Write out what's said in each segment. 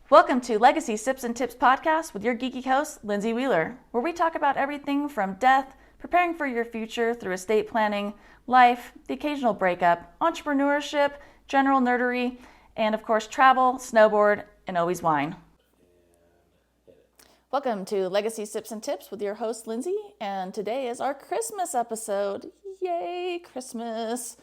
Welcome to Legacy Sips and Tips podcast with your geeky host, Lindsay Wheeler, where we talk about everything from death, preparing for your future through estate planning, life, the occasional breakup, entrepreneurship, general nerdery, and of course travel, snowboard, and always wine. Welcome to Legacy Sips and Tips with your host, Lindsay, and today is our Christmas episode. Yay, Christmas.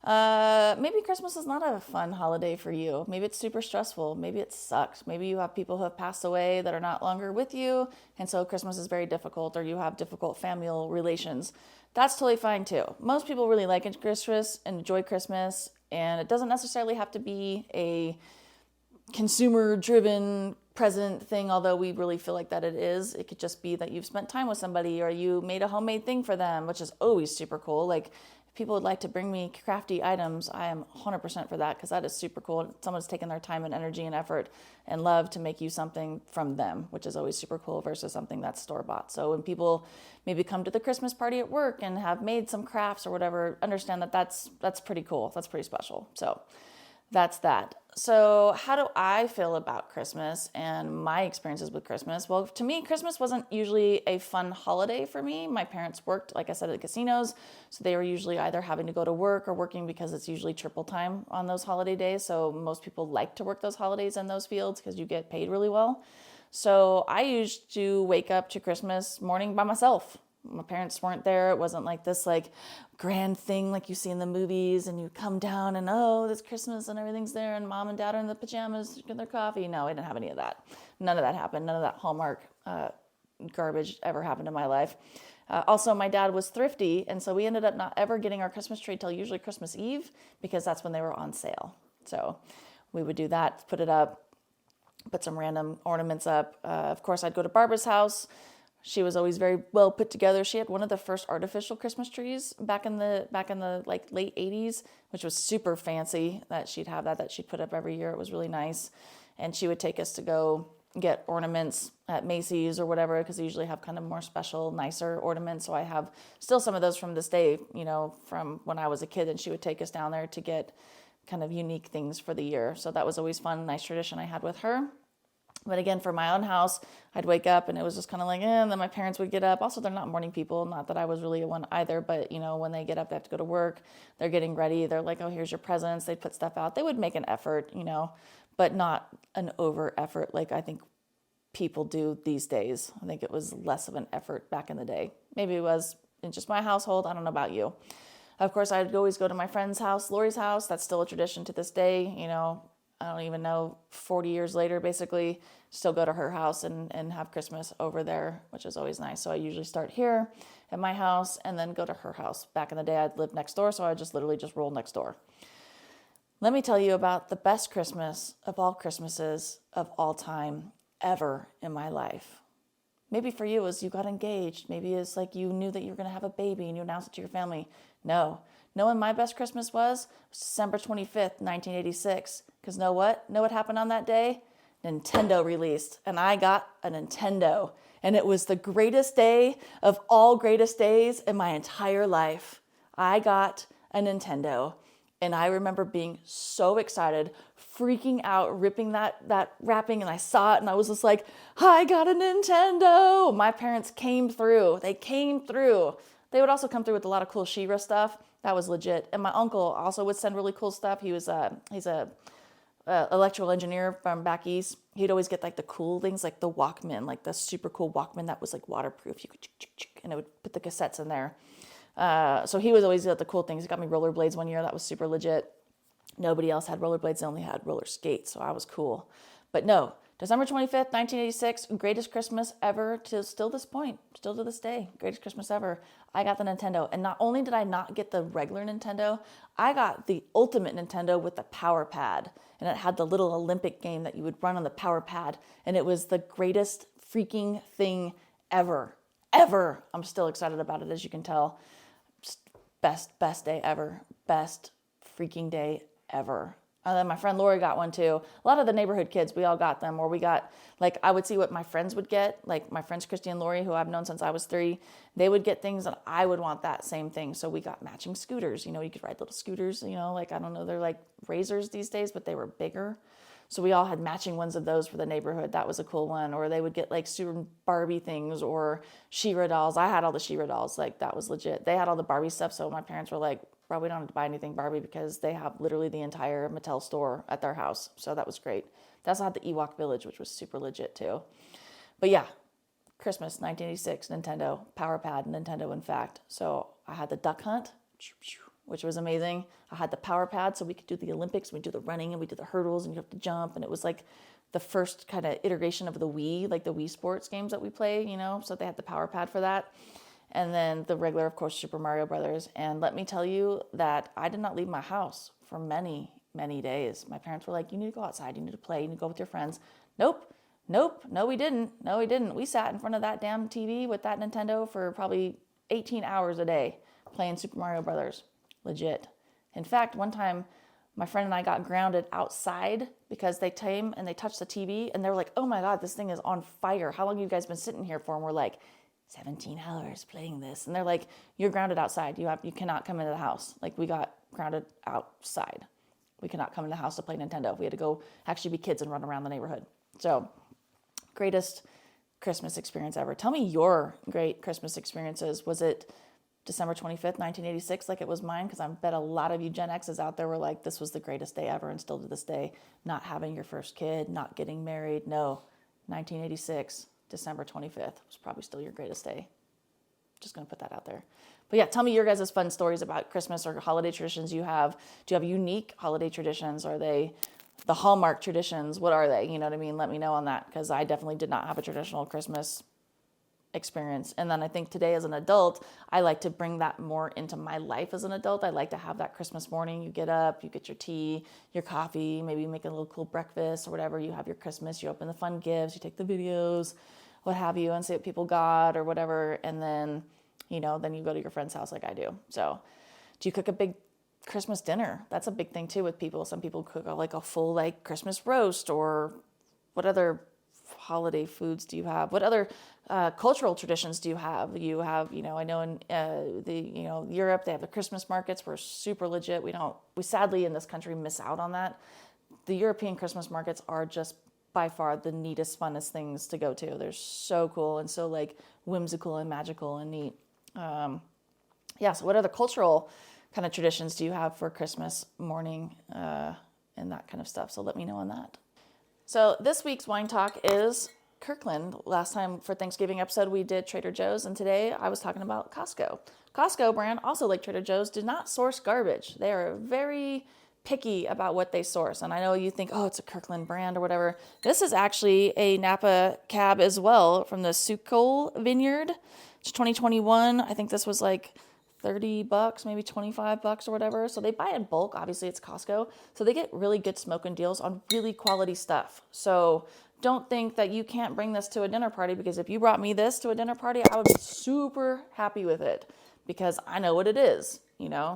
Maybe Christmas is not a fun holiday for you. Maybe it's super stressful. Maybe it sucks. Maybe you have people who have passed away that are not longer with you, and so Christmas is very difficult, or you have difficult familial relations. That's totally fine too. Most people really like Christmas and enjoy Christmas, and it doesn't necessarily have to be a consumer-driven present thing, although we really feel like that it is. It could just be that you've spent time with somebody, or you made a homemade thing for them, which is always super cool. Like, if people would like to bring me crafty items, I am 100% for that, because that is super cool. Someone's taken their time and energy and effort and love to make you something from them, which is always super cool versus something that's store-bought. So when people maybe come to the Christmas party at work and have made some crafts or whatever, understand that that's pretty cool. That's pretty special. So that's that. So how do I feel about Christmas and my experiences with Christmas? Well, to me, Christmas wasn't usually a fun holiday for me. My parents worked, like I said, at the casinos, so they were usually either having to go to work or working, because it's usually triple time on those holiday days. So most people like to work those holidays in those fields because you get paid really well. So I used to wake up to Christmas morning by myself. My parents weren't there. It wasn't like this grand thing like you see in the movies, and you come down and, oh, it's Christmas and everything's there and mom and dad are in the pajamas drinking their coffee. No, I didn't have any of that. None of that happened. None of that Hallmark garbage ever happened in my life. Also, my dad was thrifty, and so we ended up not ever getting our Christmas tree till usually Christmas Eve, because that's when they were on sale. So we would do that, put it up, put some random ornaments up. Of course, I'd go to Barbara's house. She was always very well put together. She had one of the first artificial Christmas trees back in the late 80s, which was super fancy, that she'd have that she'd put up every year. It was really nice. And she would take us to go get ornaments at Macy's or whatever, because they usually have kind of more special, nicer ornaments. So I have still some of those from this day, from when I was a kid, and she would take us down there to get kind of unique things for the year. So that was always fun, nice tradition I had with her. But again, for my own house, I'd wake up and it was just kind of like, and then my parents would get up. Also, they're not morning people. Not that I was really one either, but when they get up, they have to go to work. They're getting ready. They're like, oh, here's your presents. They'd put stuff out. They would make an effort, but not an over effort like I think people do these days. I think it was less of an effort back in the day. Maybe it was in just my household. I don't know about you. Of course, I'd always go to my friend's house, Lori's house. That's still a tradition to this day, I don't even know, 40 years later, basically, still go to her house and have Christmas over there, which is always nice. So I usually start here at my house and then go to her house. Back in the day, I'd lived next door, so I just literally roll next door. Let me tell you about the best Christmas of all Christmases of all time ever in my life. Maybe for you, it was you got engaged. Maybe it's like you knew that you were going to have a baby and you announced it to your family. No. Know when my best Christmas was? It was December 25th, 1986. Because know what? Know what happened on that day? Nintendo released. And I got a Nintendo. And it was the greatest day of all greatest days in my entire life. I got a Nintendo. And I remember being so excited, freaking out, ripping that wrapping, and I saw it, and I was just like, I got a Nintendo! My parents came through. They came through. They would also come through with a lot of cool She-Ra stuff. That was legit. And my uncle also would send really cool stuff. He's a electrical engineer from back east. He'd always get like the cool things, like the Walkman, like the super cool Walkman that was like waterproof. You could and it would put the cassettes in there. So he was always at the cool things. He got me rollerblades one year. That was super legit. Nobody else had rollerblades. They only had roller skates. So I was cool. But no, December 25th, 1986, greatest Christmas ever to still this point, still to this day, greatest Christmas ever. I got the Nintendo. And not only did I not get the regular Nintendo, I got the ultimate Nintendo with the power pad. And it had the little Olympic game that you would run on the power pad. And it was the greatest freaking thing ever. Ever. I'm still excited about it, as you can tell. Best day ever. Best freaking day ever. And then my friend Lori got one too. A lot of the neighborhood kids, we all got them, or we got, like, I would see what my friends would get. Like my friends Christy and Lori, who I've known since I was 3, they would get things and I would want that same thing. So we got matching scooters. You could ride little scooters, like, I don't know, they're like razors these days, but they were bigger. So we all had matching ones of those for the neighborhood. That was a cool one. Or they would get like super Barbie things or She-Ra dolls. I had all the She-Ra dolls. Like, that was legit. They had all the Barbie stuff. So my parents were like, bro, we don't have to buy anything Barbie because they have literally the entire Mattel store at their house. So that was great. They also had the Ewok Village, which was super legit too. But yeah, Christmas, 1986, Nintendo, Power Pad, Nintendo, in fact. So I had the Duck Hunt, which was amazing. I had the Power Pad, so we could do the Olympics. We'd do the running and we'd do the hurdles and you have to jump. And it was like the first kind of iteration of the Wii, like the Wii sports games that we play, So they had the Power Pad for that. And then the regular, of course, Super Mario Brothers. And let me tell you that I did not leave my house for many, many days. My parents were like, you need to go outside. You need to play. You need to go with your friends. Nope. No, we didn't. We sat in front of that damn TV with that Nintendo for probably 18 hours a day playing Super Mario Brothers. Legit. In fact, one time, my friend and I got grounded outside because they came and they touched the TV and they were like, oh my God, this thing is on fire. How long have you guys been sitting here for? And we're like, 17 hours playing this. And they're like, you're grounded outside. You cannot come into the house. Like, we got grounded outside. We cannot come in the house to play Nintendo. We had to go actually be kids and run around the neighborhood. So, greatest Christmas experience ever. Tell me your great Christmas experiences. Was it December 25th, 1986, like it was mine? Because I bet a lot of you Gen X's out there were like, this was the greatest day ever, and still to this day, not having your first kid, not getting married. No, 1986. December 25th was probably still your greatest day. Just going to put that out there. But yeah, tell me your guys' fun stories about Christmas or holiday traditions you have. Do you have unique holiday traditions? Are they the Hallmark traditions? What are they? You know what I mean? Let me know on that, because I definitely did not have a traditional Christmas experience. And then I think today as an adult, I like to bring that more into my life as an adult. I like to have that Christmas morning. You get up, you get your tea, your coffee, maybe you make a little cool breakfast or whatever. You have your Christmas, you open the fun gifts, you take the videos, what have you, and see what people got or whatever. And then, then you go to your friend's house like I do. So do you cook a big Christmas dinner? That's a big thing too with people. Some people cook like a full like Christmas roast, or what other holiday foods do you have? What other cultural traditions do you have? You have, I know in Europe, they have the Christmas markets. We're super legit. We sadly in this country miss out on that. The European Christmas markets are just by far the neatest, funnest things to go to. They're so cool and so like whimsical and magical and neat. So what other cultural kind of traditions do you have for Christmas morning and that kind of stuff? So let me know on that. So this week's wine talk is Kirkland. Last time for Thanksgiving episode, we did Trader Joe's, and today I was talking about Costco. Costco brand, also like Trader Joe's, do not source garbage. They are very picky about what they source. And I know you think, oh, it's a Kirkland brand or whatever. This is actually a Napa cab as well from the Suscol Vineyard. It's 2021. I think this was like $30, maybe $25 or whatever. So they buy in bulk. Obviously, it's Costco. So they get really good smoking deals on really quality stuff. So don't think that you can't bring this to a dinner party, because if you brought me this to a dinner party, I would be super happy with it because I know what it is.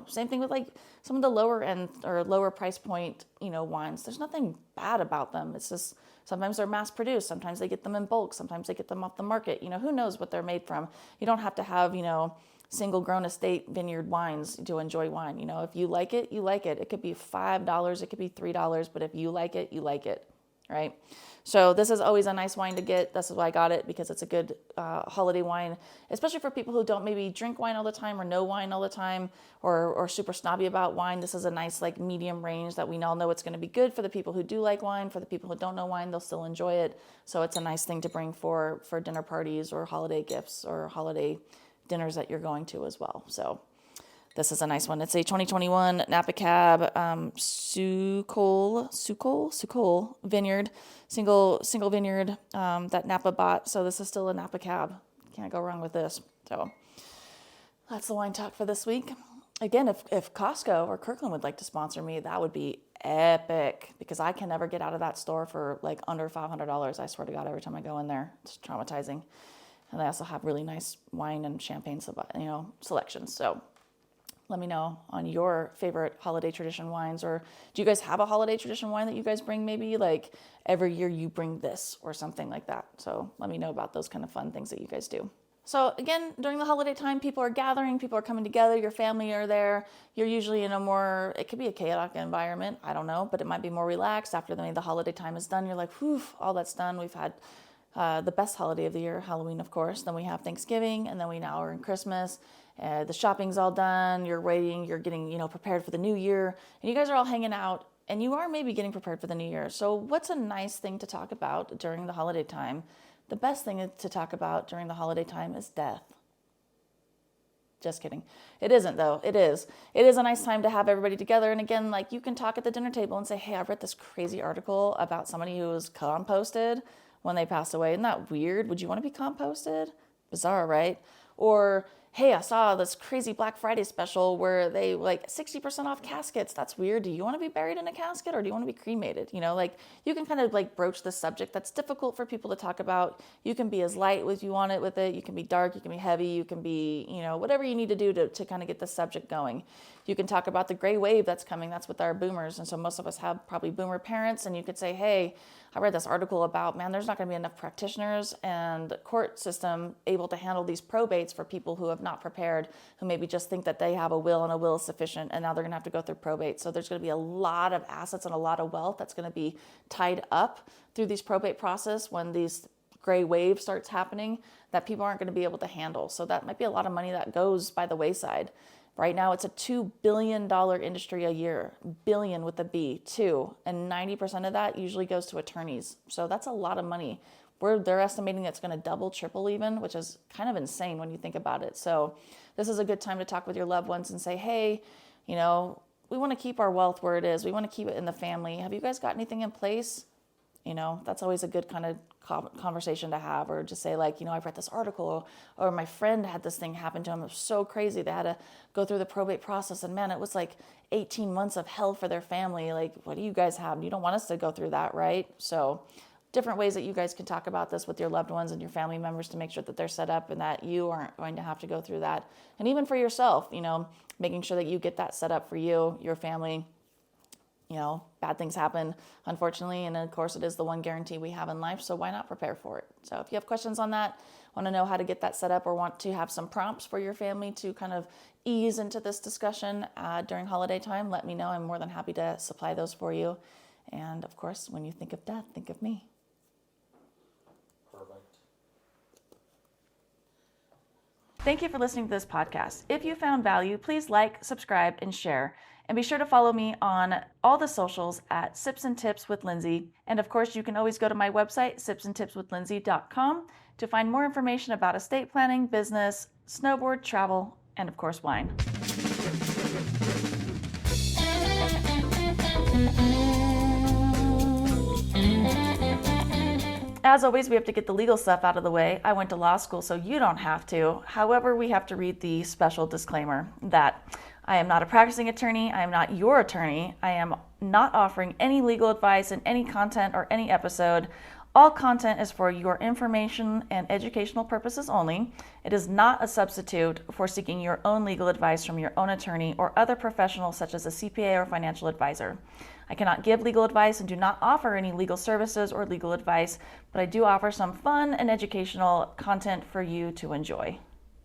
Same thing with like some of the lower end or lower price point, wines. There's nothing bad about them. It's just sometimes they're mass produced. Sometimes they get them in bulk. Sometimes they get them off the market. Who knows what they're made from? You don't have to have, single grown estate vineyard wines to enjoy wine. If you like it, you like it. It could be $5, it could be $3, but if you like it, you like it, right? So this is always a nice wine to get. This is why I got it, because it's a good holiday wine, especially for people who don't maybe drink wine all the time or know wine all the time, or super snobby about wine. This is a nice like medium range that we all know it's going to be good for the people who do like wine. For the people who don't know wine, they'll still enjoy it. So it's a nice thing to bring for dinner parties or holiday gifts or holiday dinners that you're going to as well. So this is a nice one. It's a 2021 Napa Cab, Suscol Vineyard, single vineyard that Napa bought. So this is still a Napa Cab. Can't go wrong with this. So that's the wine talk for this week. Again, if Costco or Kirkland would like to sponsor me, that would be epic, because I can never get out of that store for like under $500. I swear to God, every time I go in there, it's traumatizing. And they also have really nice wine and champagne, selections. So let me know on your favorite holiday tradition wines, or do you guys have a holiday tradition wine that you guys bring? Maybe like every year you bring this or something like that. So let me know about those kind of fun things that you guys do. So again, during the holiday time, people are gathering, people are coming together, your family are there. You're usually in a more, it could be a chaotic environment, I don't know, but it might be more relaxed after the holiday time is done. You're like, whew, all that's done. We've had the best holiday of the year, Halloween, of course. Then we have Thanksgiving, and then we now are in Christmas. The shopping's all done. You're waiting. You're getting, prepared for the new year. And you guys are all hanging out, and you are maybe getting prepared for the new year. So what's a nice thing to talk about during the holiday time? The best thing to talk about during the holiday time is death. Just kidding. It isn't, though. It is. It is a nice time to have everybody together. And again, like, you can talk at the dinner table and say, hey, I read this crazy article about somebody who was composted when they passed away. Isn't that weird? Would you want to be composted? Bizarre, right? Or, hey, I saw this crazy Black Friday special where they 60% off caskets. That's weird. Do you want to be buried in a casket, or do you want to be cremated? You can kind of broach the subject that's difficult for people to talk about. You can be as light as you want it with it. You can be dark. You can be heavy. You can be, whatever you need to do to kind of get the subject going. You can talk about the gray wave that's coming. That's with our boomers. And so most of us have probably boomer parents, and you could say, hey, I read this article about, man, there's not going to be enough practitioners and court system able to handle these probates for people who have not prepared, who maybe just think that they have a will and a will is sufficient, and now they're going to have to go through probate. So there's going to be a lot of assets and a lot of wealth that's going to be tied up through these probate process when these gray wave starts happening that people aren't going to be able to handle. So that might be a lot of money that goes by the wayside. Right now, it's a $2 billion industry a year, billion with a B, two, and 90% of that usually goes to attorneys. So that's a lot of money. They're estimating it's going to double, triple even, which is kind of insane when you think about it. So this is a good time to talk with your loved ones and say, hey, we want to keep our wealth where it is. We want to keep it in the family. Have you guys got anything in place? That's always a good kind of conversation to have, or just say I've read this article, or my friend had this thing happen to him. It was so crazy. They had to go through the probate process, and man, it was 18 months of hell for their family. What do you guys have? You don't want us to go through that, right? So different ways that you guys can talk about this with your loved ones and your family members to make sure that they're set up and that you aren't going to have to go through that. And even for yourself, making sure that you get that set up for you, your family. Bad things happen, unfortunately, and of course it is the one guarantee we have in life, so why not prepare for it? So if you have questions on that, want to know how to get that set up, or want to have some prompts for your family to kind of ease into this discussion during holiday time, let me know. I'm more than happy to supply those for you. And of course, when you think of death, think of me. Perfect. Thank you for listening to this podcast. If you found value, please like, subscribe, and share. And be sure to follow me on all the socials at Sips and Tips with Lindsay. And of course, you can always go to my website, sipsandtipswithlindsay.com, to find more information about estate planning, business, snowboard, travel, and of course, wine. As always, we have to get the legal stuff out of the way. I went to law school, so you don't have to. However, we have to read the special disclaimer that I am not a practicing attorney. I am not your attorney. I am not offering any legal advice in any content or any episode. All content is for your information and educational purposes only. It is not a substitute for seeking your own legal advice from your own attorney or other professional such as a CPA or financial advisor. I cannot give legal advice and do not offer any legal services or legal advice, but I do offer some fun and educational content for you to enjoy.